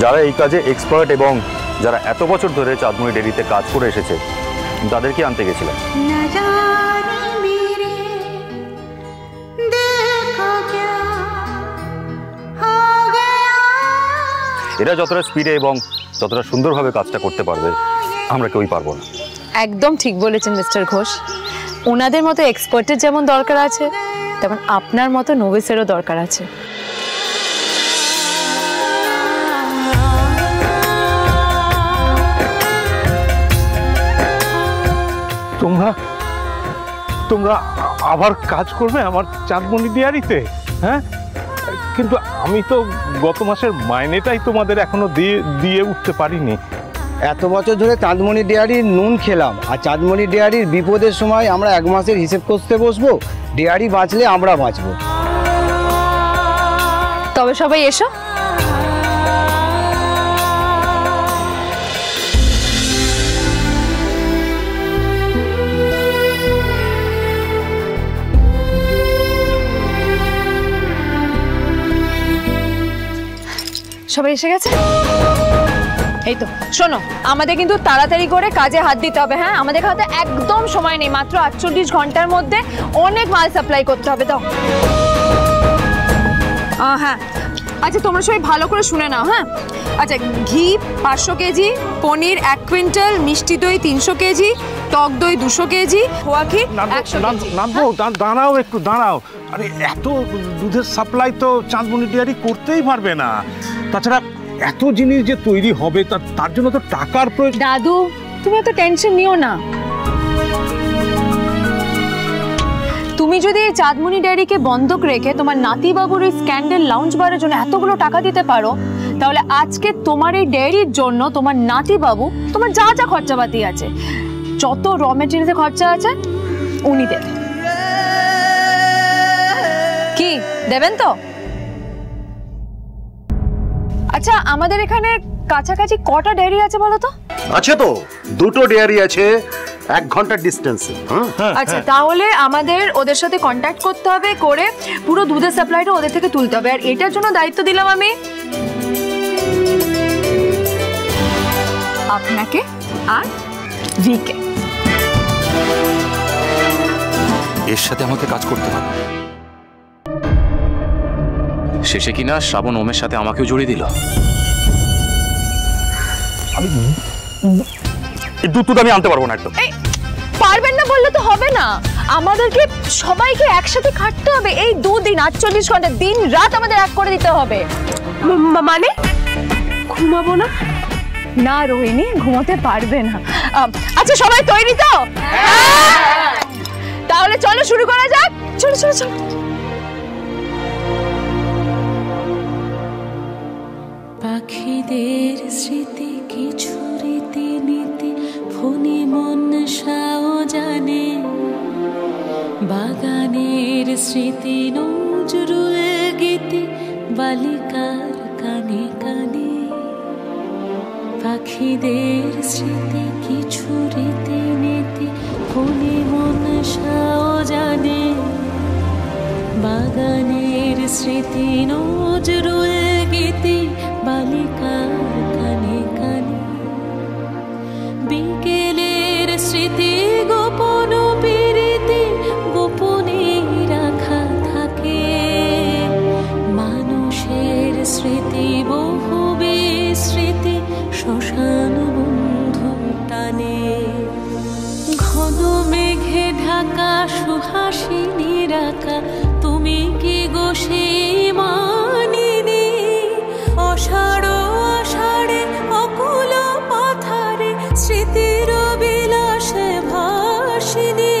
যারা এই কাজে এক্সপার্ট এবং যারা এত বছর ধরে চাঁদমণি ডেয়ারিতে কাজ করে এসেছে তাদেরকে আনতে গেছিলাম। এরা যতটা স্পিডে এবং যতটা সুন্দরভাবে কাজটা করতে পারবে আমরা কেউই পারবো না। একদম ঠিক বলেছেন মিস্টার ঘোষ। ওনাদের মতো এক্সপার্টের যেমন দরকার আছে তেমন আপনার মতো নোভিসেরও দরকার আছে। তোমরা আবার কাজ করবে আমার চাঁদমণি ডেয়ারিতে? হ্যাঁ, কিন্তু আমি তো গত মাসের মাইনেটাই তোমাদের এখনো দিয়ে উঠতে পারিনি। এত বছর ধরে চাঁদমণি ডেয়ারির নুন খেলাম, আর চাঁদমণি ডেয়ারির বিপদের সময় আমরা এক মাসের হিসেব করতে বসবো? ডেয়ারি বাঁচলে আমরা বাঁচবো। তবে সবাই এসো। সবাই এসে গেছে? এই তো শোনো, আমাদের কিন্তু তাড়াতাড়ি করে কাজে হাত দিতে হবে। হ্যাঁ, আমাদের হাতে একদম সময় নেই, মাত্র 48 ঘন্টার মধ্যে অনেক মাল সাপ্লাই করতে হবে। দাও। হ্যাঁ, আচ্ছা তোমরা সবাই ভালো করে শুনে নাও। হ্যাঁ, আচ্ছা, ঘি 500 কেজি, পনির 1 কুইন্টাল, মিষ্টি দই 300 কেজি, টক দই 200 কেজি, খোয়া ক্ষীর 100 কেজি। দাঁড়াও একটু, দাঁড়াও। আরে এত দুধের সাপ্লাই তো চাঁদমণি ডেয়ারি করতেই পারবে না। তাছাড়া এত জিনিস যে তৈরি হবে তার জন্য তো টাকার প্রয়োজন। দাদু, তুমি এত টেনশন নিও না। তুমি যদি এই চাঁদমণি ডেয়ারিকে বন্ধক রেখে তোমার নাতি বাবুর এই স্ক্যান্ডেল লাউঞ্জ বারের জন্য এতগুলো টাকা দিতে পারো, তাহলে আজকে তোমার এই ডেয়ারির জন্য তোমার নাতি বাবু তোমার যা যা খরচাপাতি আছে, যত র মেটেরিয়ালসের খরচা আছে উনি দেবেন। কি দেবেন তো? আচ্ছা, আমাদের এখানে কাছাকাছি কটা ডেয়ারি আছে বলো তো? আছে তো, 2টো ডেয়ারি আছে 1 ঘন্টার ডিস্টেন্সে। আচ্ছা, তাহলে আমাদের ওদের সাথে কন্ট্যাক্ট করতে হবে, করে পুরো দুধের সাপ্লাইটা ওদের থেকে তুলতে হবে। আর এটার জন্য দায়িত্ব দিলাম আমি আপনাকে আর ভিকে। এর সাথে আমাকে কাজ করতে হবে। শেষে কিনা শ্রাবণ ওমের সাথে আমাকেও জড়িয়ে দিল। আমি আনতে পারবো না। একদম পারবেন না বললে তো হবে না, আমাদেরকে সবাইকে একসাথে খাটতে হবে। এই 2 দিন 48 ঘন্টা দিন রাত আমাদের এক করে দিতে হবে। মানে ঘুমাবো না? না রোহিণী, ঘুমোতে পারবে না। আচ্ছা, সবাই তৈরি তো? তাহলে চলো শুরু করা যাক। চলো চলো চলো। পাখিদের স্মৃতি কিছু রীতিনীতি ফণি মনসাও জানে, বাগানের স্মৃতি নজরুল গীতি বালিকার কানে কানে। পাখিদের স্মৃতি কিছু রীতিনীতি ফণি মনসাও জানে, বাগানের স্মৃতি নজরুল গীতি বালিকার কানে কানে। বিকেলের স্মৃতি গোপন প্রীতি গোপনে রাখা থাকে, মানুষের স্মৃতি বহু বিস্মৃতি শ্মশান বন্ধু টানে। ঘন মেঘে ঢাকা সুহাসিনী রাখা, তুমি কি গো সেই মানিনি? অষাঢ় আষাঢ়ে অকুল পাথারে স্মৃতির বিলাসে ভাসিনী।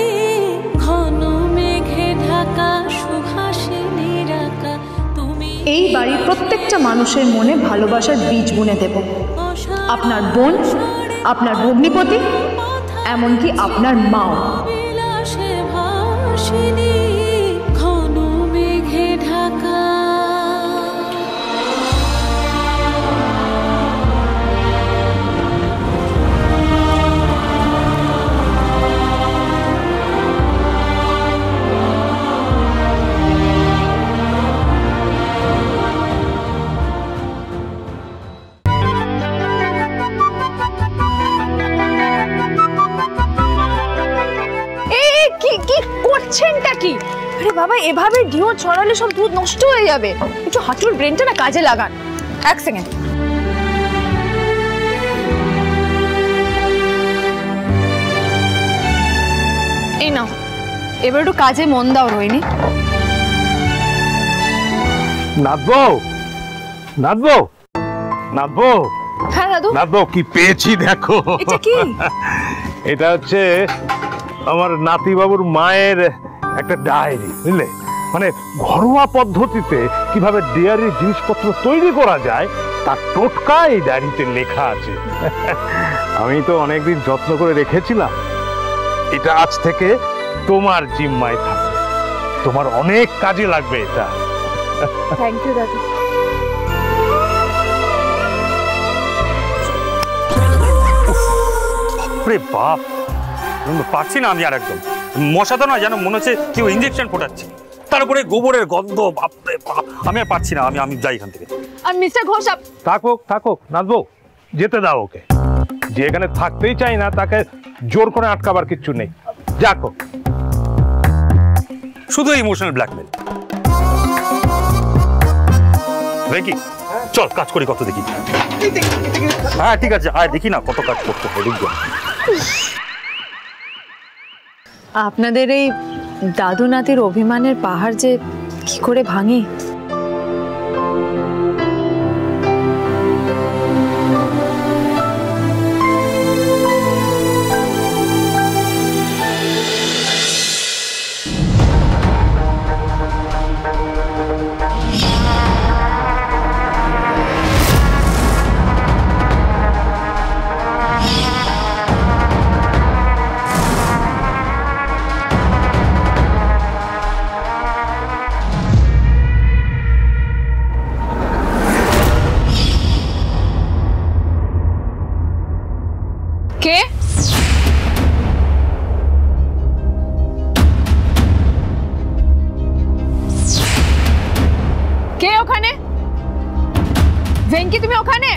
ঘন মেঘে ঢাকা সুহাসিনী রাখা, তুমি। এই বাড়ির প্রত্যেকটা মানুষের মনে ভালোবাসার বীজ বুনে দেব। আপনার বোন, আপনার ভগ্নিপতি, এমনকি আপনার মাও। বিলাসে ভাসিনী ঘন মেঘে ঢাকা। বলছি। আরে বাবা, এভাবে ডিও ছড়ালে সব দুধ নষ্ট হয়ে যাবে। একটু হাঁটুর ব্রেনটা না কাজে লাগান। এক সেকেন্ড। এই নাও, এবার একটু কাজে মন দাও রোহিণী। নাথবো, নাথবো, নাথবো, হ্যাঁ দাদু। নাথবো, কি পেয়েছি দেখো। এটা কি? এটা হচ্ছে আমার নাতিবাবুর মায়ের একটা ডায়েরি, বুঝলে? মানে ঘরোয়া পদ্ধতিতে কিভাবে ডেয়ারির জিনিসপত্র তৈরি করা যায় তার টোটকা এই ডায়েরিতে লেখা আছে। আমি তো অনেকদিন যত্ন করে রেখেছিলাম। এটা আজ থেকে তোমার জিম্মায় থাকবে, তোমার অনেক কাজে লাগবে এটা। থ্যাংক ইউ দাদু। বাপ, পারছি না আমি আর একদম। মশা তো না, যেন মনে হচ্ছে কেউ ইঞ্জেকশন ফোটাচ্ছে, তার উপরে গোবরের গন্ধ। বাপরে বাপ, আমি আর পারছি না। আমি যাই এখান থেকে। আর মিস্টার ঘোষ, থাকুক থাকুক, নাচবো, যেতে দাও ওকে। যে এখানে থাকতেই চাই না তাকে জোর করে আটকাবার কিচ্ছু নেই। যাকো, শুধু ইমোশনাল ব্ল্যাকমেল। কি চল কাজ করি, কত দেখি। হ্যাঁ ঠিক আছে, আয় দেখি না কত কাজ করতে হবে। আপনাদের এই দাদু নাতির অভিমানের পাহাড় যে কি করে ভাঙে। কে? কে ওখানে? ভেঙ্কি, তুমি ওখানে?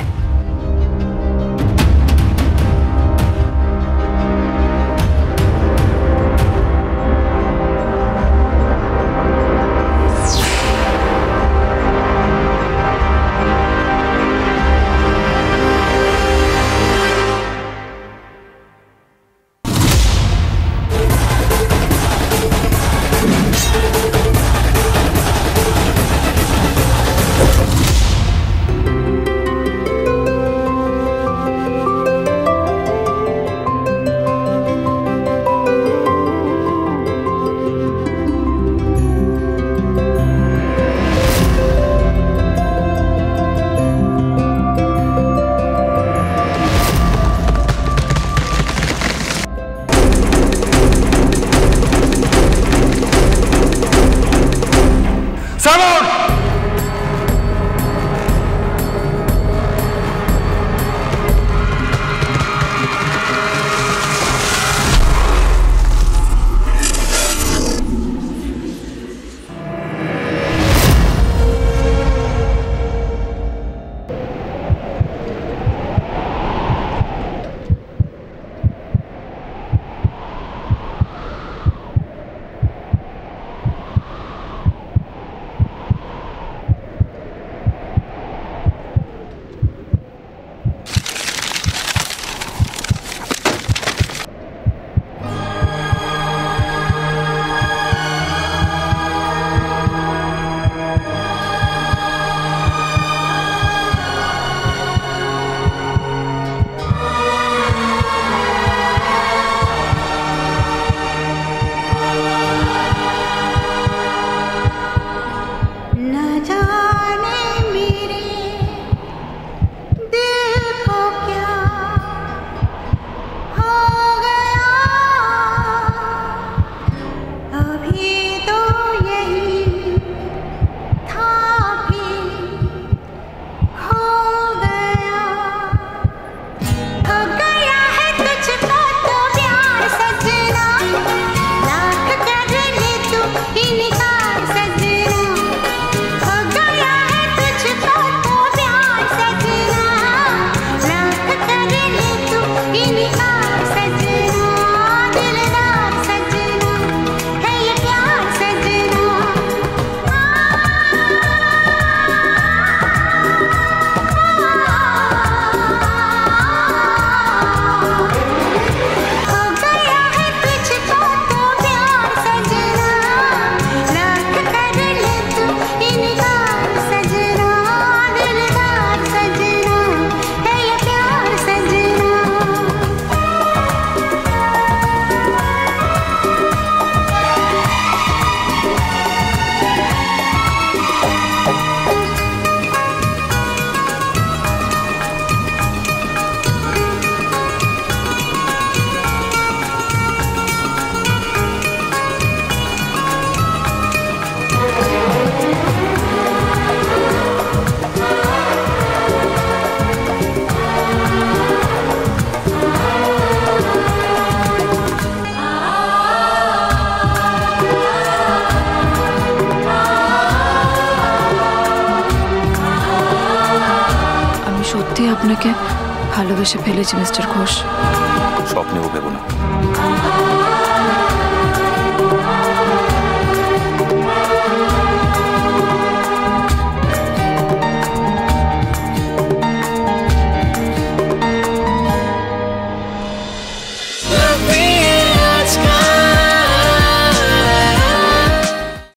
আপনাকে ভালোবেসে ফেলেছি মিস্টার ঘোষ। স্বপ্নেও ভেবো না।